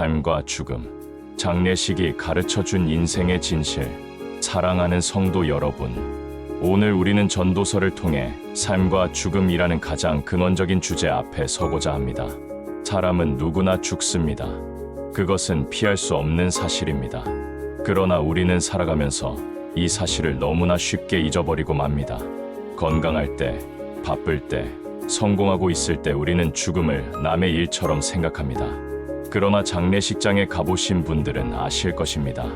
삶과 죽음, 장례식이 가르쳐준 인생의 진실. 사랑하는 성도 여러분, 오늘 우리는 전도서를 통해 삶과 죽음이라는 가장 근원적인 주제 앞에 서고자 합니다. 사람은 누구나 죽습니다. 그것은 피할 수 없는 사실입니다. 그러나 우리는 살아가면서 이 사실을 너무나 쉽게 잊어버리고 맙니다. 건강할 때, 바쁠 때, 성공하고 있을 때 우리는 죽음을 남의 일처럼 생각합니다. 그러나 장례식장에 가보신 분들은 아실 것입니다.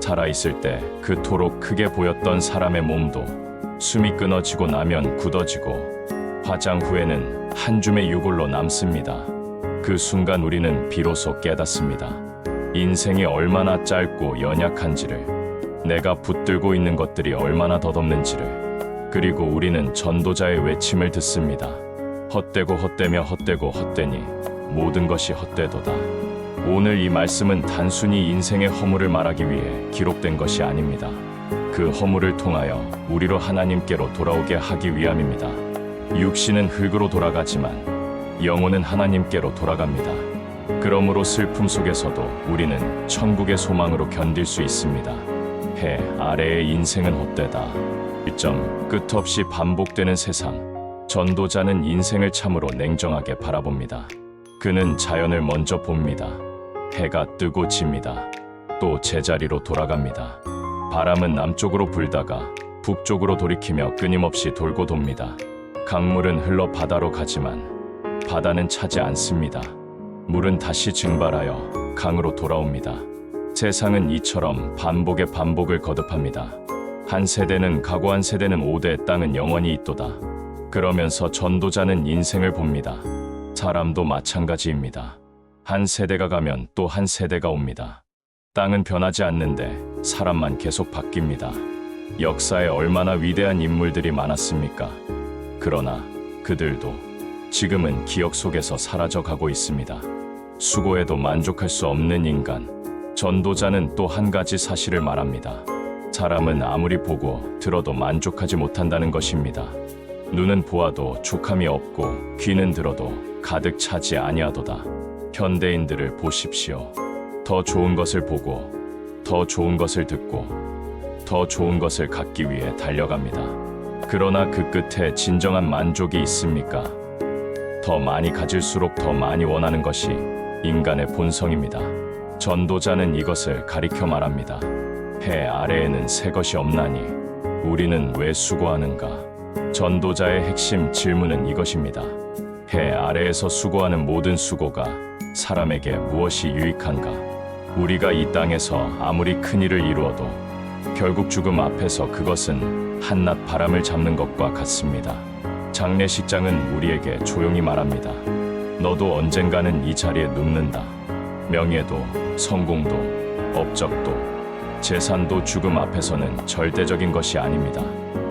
살아있을 때 그토록 크게 보였던 사람의 몸도 숨이 끊어지고 나면 굳어지고 화장 후에는 한 줌의 유골로 남습니다. 그 순간 우리는 비로소 깨닫습니다. 인생이 얼마나 짧고 연약한지를, 내가 붙들고 있는 것들이 얼마나 덧없는지를. 그리고 우리는 전도자의 외침을 듣습니다. 헛되고 헛되며 헛되고 헛되니 모든 것이 헛되도다. 오늘 이 말씀은 단순히 인생의 허물을 말하기 위해 기록된 것이 아닙니다. 그 허물을 통하여 우리로 하나님께로 돌아오게 하기 위함입니다. 육신은 흙으로 돌아가지만 영혼은 하나님께로 돌아갑니다. 그러므로 슬픔 속에서도 우리는 천국의 소망으로 견딜 수 있습니다. 해 아래의 인생은 헛되다. 1점, 끝없이 반복되는 세상. 전도자는 인생을 참으로 냉정하게 바라봅니다. 그는 자연을 먼저 봅니다. 해가 뜨고 집니다. 또 제자리로 돌아갑니다. 바람은 남쪽으로 불다가 북쪽으로 돌이키며 끊임없이 돌고 돕니다. 강물은 흘러 바다로 가지만 바다는 차지 않습니다. 물은 다시 증발하여 강으로 돌아옵니다. 세상은 이처럼 반복의 반복을 거듭합니다. 한 세대는 가고 한 세대는 오되 땅은 영원히 있도다. 그러면서 전도자는 인생을 봅니다. 사람도 마찬가지입니다. 한 세대가 가면 또 한 세대가 옵니다. 땅은 변하지 않는데 사람만 계속 바뀝니다. 역사에 얼마나 위대한 인물들이 많았습니까? 그러나 그들도 지금은 기억 속에서 사라져가고 있습니다. 수고해도 만족할 수 없는 인간. 전도자는 또 한 가지 사실을 말합니다. 사람은 아무리 보고 들어도 만족하지 못한다는 것입니다. 눈은 보아도 족함이 없고 귀는 들어도 가득 차지 아니하도다. 현대인들을 보십시오. 더 좋은 것을 보고 더 좋은 것을 듣고 더 좋은 것을 갖기 위해 달려갑니다. 그러나 그 끝에 진정한 만족이 있습니까? 더 많이 가질수록 더 많이 원하는 것이 인간의 본성입니다. 전도자는 이것을 가리켜 말합니다. 해 아래에는 새 것이 없나니 우리는 왜 수고하는가? 전도자의 핵심 질문은 이것입니다. 해 아래에서 수고하는 모든 수고가 사람에게 무엇이 유익한가? 우리가 이 땅에서 아무리 큰 일을 이루어도 결국 죽음 앞에서 그것은 한낱 바람을 잡는 것과 같습니다. 장례식장은 우리에게 조용히 말합니다. 너도 언젠가는 이 자리에 눕는다. 명예도, 성공도, 업적도, 재산도 죽음 앞에서는 절대적인 것이 아닙니다.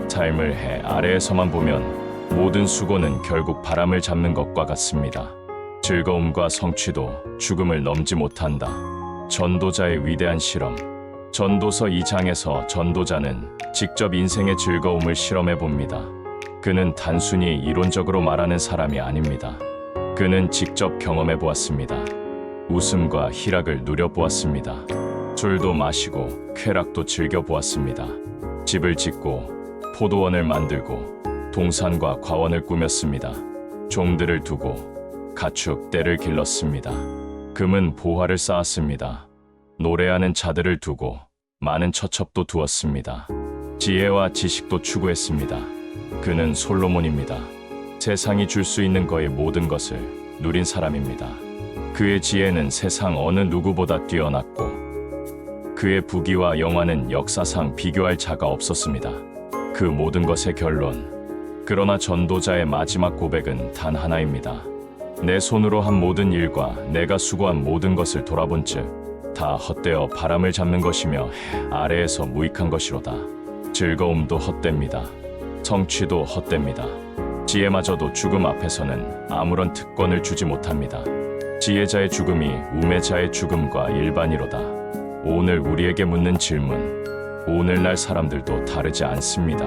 삶을 해 아래에서만 보면 모든 수고는 결국 바람을 잡는 것과 같습니다. 즐거움과 성취도 죽음을 넘지 못한다. 전도자의 위대한 실험. 전도서 2장에서 전도자는 직접 인생의 즐거움을 실험해 봅니다. 그는 단순히 이론적으로 말하는 사람이 아닙니다. 그는 직접 경험해 보았습니다. 웃음과 희락을 누려보았습니다. 술도 마시고 쾌락도 즐겨보았습니다. 집을 짓고 포도원을 만들고 동산과 과원을 꾸몄습니다. 종들을 두고 가축 떼를 길렀습니다. 금은 보화를 쌓았습니다. 노래하는 자들을 두고 많은 처첩도 두었습니다. 지혜와 지식도 추구했습니다. 그는 솔로몬입니다. 세상이 줄 수 있는 거의 모든 것을 누린 사람입니다. 그의 지혜는 세상 어느 누구보다 뛰어났고 그의 부귀와 영화는 역사상 비교할 자가 없었습니다. 그 모든 것의 결론. 그러나 전도자의 마지막 고백은 단 하나입니다. 내 손으로 한 모든 일과 내가 수고한 모든 것을 돌아본 즉 다 헛되어 바람을 잡는 것이며 아래에서 무익한 것이로다. 즐거움도 헛됩니다. 성취도 헛됩니다. 지혜마저도 죽음 앞에서는 아무런 특권을 주지 못합니다. 지혜자의 죽음이 우매자의 죽음과 일반이로다. 오늘 우리에게 묻는 질문. 오늘날 사람들도 다르지 않습니다.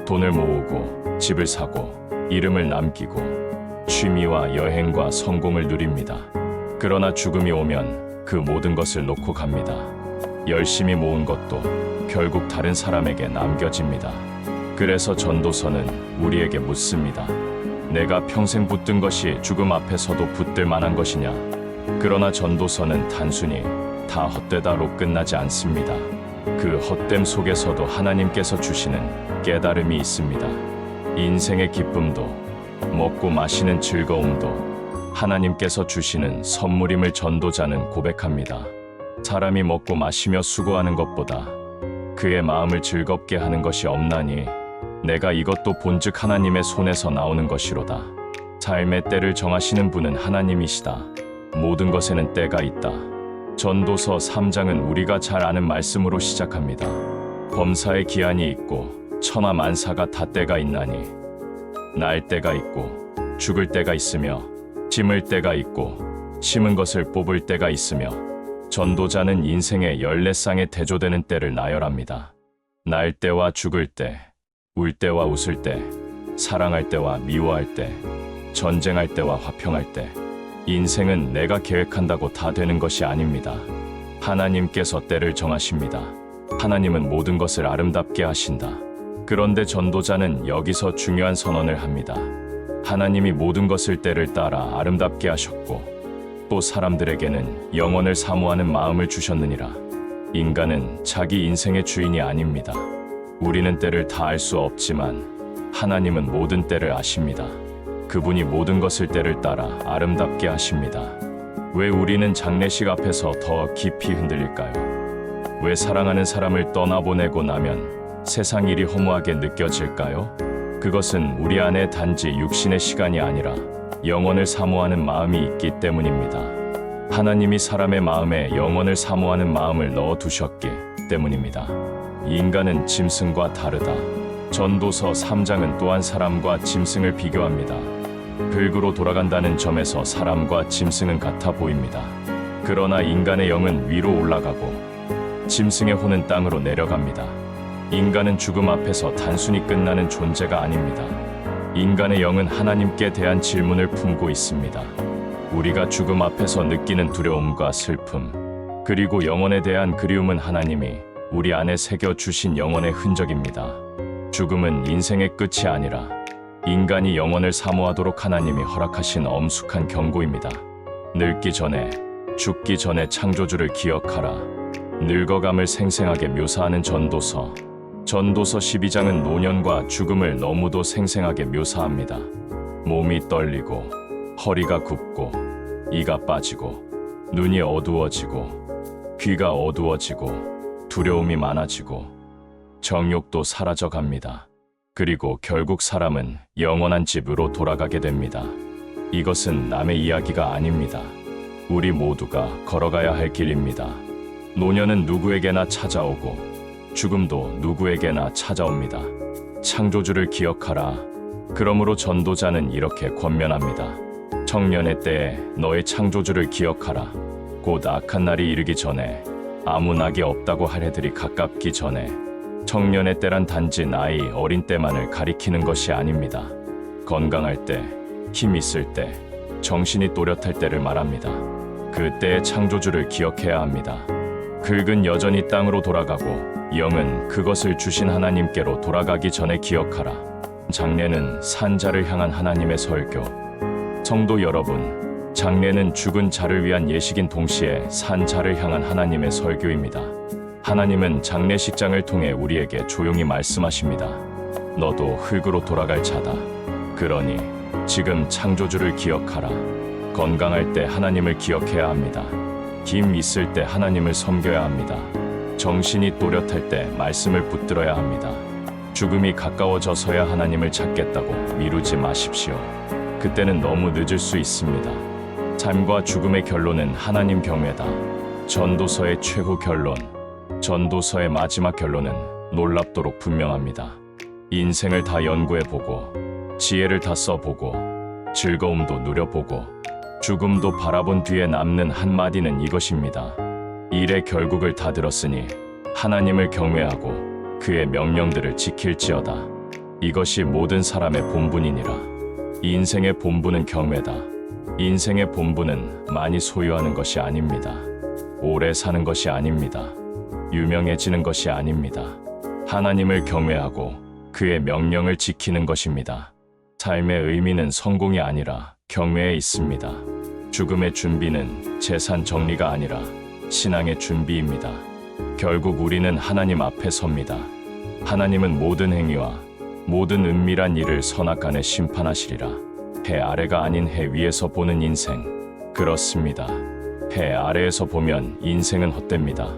돈을 모으고 집을 사고 이름을 남기고 취미와 여행과 성공을 누립니다. 그러나 죽음이 오면 그 모든 것을 놓고 갑니다. 열심히 모은 것도 결국 다른 사람에게 남겨집니다. 그래서 전도서는 우리에게 묻습니다. 내가 평생 붙든 것이 죽음 앞에서도 붙들 만한 것이냐? 그러나 전도서는 단순히 다 헛되다로 끝나지 않습니다. 그 헛됨 속에서도 하나님께서 주시는 깨달음이 있습니다. 인생의 기쁨도 먹고 마시는 즐거움도 하나님께서 주시는 선물임을 전도자는 고백합니다. 사람이 먹고 마시며 수고하는 것보다 그의 마음을 즐겁게 하는 것이 없나니 내가 이것도 본즉 하나님의 손에서 나오는 것이로다. 삶의 때를 정하시는 분은 하나님이시다. 모든 것에는 때가 있다. 전도서 3장은 우리가 잘 아는 말씀으로 시작합니다. 범사의 기한이 있고 천하 만사가 다 때가 있나니 날 때가 있고 죽을 때가 있으며 심을 때가 있고 심은 것을 뽑을 때가 있으며 전도자는 인생의 14쌍에 대조되는 때를 나열합니다. 날 때와 죽을 때, 울 때와 웃을 때, 사랑할 때와 미워할 때, 전쟁할 때와 화평할 때. 인생은 내가 계획한다고 다 되는 것이 아닙니다. 하나님께서 때를 정하십니다. 하나님은 모든 것을 아름답게 하신다. 그런데 전도자는 여기서 중요한 선언을 합니다. 하나님이 모든 것을 때를 따라 아름답게 하셨고 또 사람들에게는 영원을 사모하는 마음을 주셨느니라. 인간은 자기 인생의 주인이 아닙니다. 우리는 때를 다 알 수 없지만 하나님은 모든 때를 아십니다. 그분이 모든 것을 때를 따라 아름답게 하십니다. 왜 우리는 장례식 앞에서 더 깊이 흔들릴까요? 왜 사랑하는 사람을 떠나보내고 나면 세상 일이 허무하게 느껴질까요? 그것은 우리 안에 단지 육신의 시간이 아니라 영원을 사모하는 마음이 있기 때문입니다. 하나님이 사람의 마음에 영원을 사모하는 마음을 넣어두셨기 때문입니다. 인간은 짐승과 다르다. 전도서 3장은 또한 사람과 짐승을 비교합니다. 흙으로 돌아간다는 점에서 사람과 짐승은 같아 보입니다. 그러나 인간의 영은 위로 올라가고 짐승의 혼은 땅으로 내려갑니다. 인간은 죽음 앞에서 단순히 끝나는 존재가 아닙니다. 인간의 영은 하나님께 대한 질문을 품고 있습니다. 우리가 죽음 앞에서 느끼는 두려움과 슬픔, 그리고 영혼에 대한 그리움은 하나님이 우리 안에 새겨주신 영혼의 흔적입니다. 죽음은 인생의 끝이 아니라 인간이 영혼을 사모하도록 하나님이 허락하신 엄숙한 경고입니다. 늙기 전에, 죽기 전에 창조주를 기억하라. 늙어감을 생생하게 묘사하는 전도서 12장은 노년과 죽음을 너무도 생생하게 묘사합니다. 몸이 떨리고, 허리가 굽고, 이가 빠지고, 눈이 어두워지고, 귀가 어두워지고, 두려움이 많아지고, 정욕도 사라져 갑니다. 그리고 결국 사람은 영원한 집으로 돌아가게 됩니다. 이것은 남의 이야기가 아닙니다. 우리 모두가 걸어가야 할 길입니다. 노년은 누구에게나 찾아오고 죽음도 누구에게나 찾아옵니다. 창조주를 기억하라. 그러므로 전도자는 이렇게 권면합니다. 청년의 때에 너의 창조주를 기억하라. 곧 악한 날이 이르기 전에 아무 낙이 없다고 할 해들이 가깝기 전에. 청년의 때란 단지 나이 어린 때만을 가리키는 것이 아닙니다. 건강할 때, 힘 있을 때, 정신이 또렷할 때를 말합니다. 그때의 창조주를 기억해야 합니다. 흙은 여전히 땅으로 돌아가고 영은 그것을 주신 하나님께로 돌아가기 전에 기억하라. 장례는 산자를 향한 하나님의 설교. 성도 여러분, 장례는 죽은 자를 위한 예식인 동시에 산자를 향한 하나님의 설교입니다. 하나님은 장례식장을 통해 우리에게 조용히 말씀하십니다. 너도 흙으로 돌아갈 자다. 그러니 지금 창조주를 기억하라. 건강할 때 하나님을 기억해야 합니다. 힘 있을 때 하나님을 섬겨야 합니다. 정신이 또렷할 때 말씀을 붙들어야 합니다. 죽음이 가까워져서야 하나님을 찾겠다고 미루지 마십시오. 그때는 너무 늦을 수 있습니다. 삶과 죽음의 결론은 하나님 경외다. 전도서의 최후 결론, 전도서의 마지막 결론은 놀랍도록 분명합니다. 인생을 다 연구해보고 지혜를 다 써보고 즐거움도 누려보고 죽음도 바라본 뒤에 남는 한마디는 이것입니다. 일의 결국을 다 들었으니 하나님을 경외하고 그의 명령들을 지킬지어다. 이것이 모든 사람의 본분이니라. 인생의 본분은 경외다. 인생의 본분은 많이 소유하는 것이 아닙니다. 오래 사는 것이 아닙니다. 유명해지는 것이 아닙니다. 하나님을 경외하고 그의 명령을 지키는 것입니다. 삶의 의미는 성공이 아니라 경외에 있습니다. 죽음의 준비는 재산 정리가 아니라 신앙의 준비입니다. 결국 우리는 하나님 앞에 섭니다. 하나님은 모든 행위와 모든 은밀한 일을 선악간에 심판하시리라. 해 아래가 아닌 해 위에서 보는 인생. 그렇습니다. 해 아래에서 보면 인생은 헛됩니다.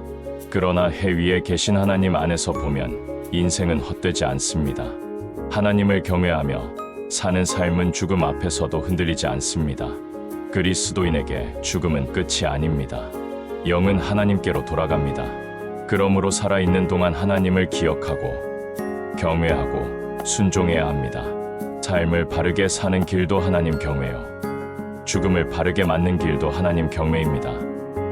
그러나 해 위에 계신 하나님 안에서 보면 인생은 헛되지 않습니다. 하나님을 경외하며 사는 삶은 죽음 앞에서도 흔들리지 않습니다. 그리스도인에게 죽음은 끝이 아닙니다. 영은 하나님께로 돌아갑니다. 그러므로 살아있는 동안 하나님을 기억하고 경외하고 순종해야 합니다. 삶을 바르게 사는 길도 하나님 경외요. 죽음을 바르게 맞는 길도 하나님 경외입니다.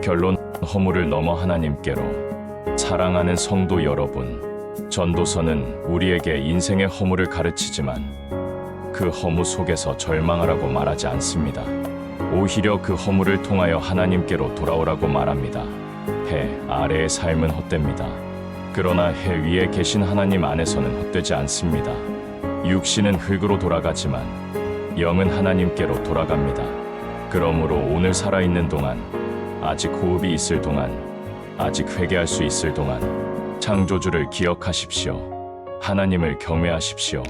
결론, 허물을 넘어 하나님께로. 사랑하는 성도 여러분, 전도서는 우리에게 인생의 허물을 가르치지만 그 허무 속에서 절망하라고 말하지 않습니다. 오히려 그 허물을 통하여 하나님께로 돌아오라고 말합니다. 해 아래의 삶은 헛됩니다. 그러나 해 위에 계신 하나님 안에서는 헛되지 않습니다. 육신은 흙으로 돌아가지만 영은 하나님께로 돌아갑니다. 그러므로 오늘 살아있는 동안, 아직 호흡이 있을 동안, 아직 회개할 수 있을 동안 창조주를 기억하십시오. 하나님을 경외하십시오.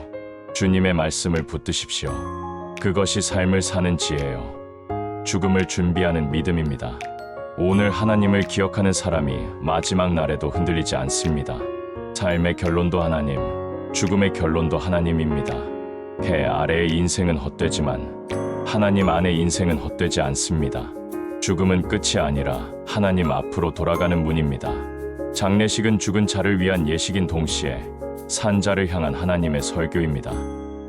주님의 말씀을 붙드십시오. 그것이 삶을 사는 지혜요. 죽음을 준비하는 믿음입니다. 오늘 하나님을 기억하는 사람이 마지막 날에도 흔들리지 않습니다. 삶의 결론도 하나님, 죽음의 결론도 하나님입니다. 해 아래의 인생은 헛되지만 하나님 안의 인생은 헛되지 않습니다. 죽음은 끝이 아니라 하나님 앞으로 돌아가는 문입니다. 장례식은 죽은 자를 위한 예식인 동시에 산자를 향한 하나님의 설교입니다.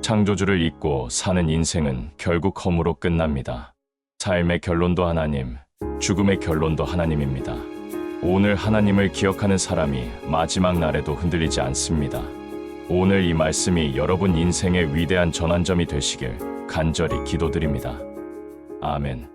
창조주를 잊고 사는 인생은 결국 허무로 끝납니다. 삶의 결론도 하나님, 죽음의 결론도 하나님입니다. 오늘 하나님을 기억하는 사람이 마지막 날에도 흔들리지 않습니다. 오늘 이 말씀이 여러분 인생의 위대한 전환점이 되시길 간절히 기도드립니다. 아멘.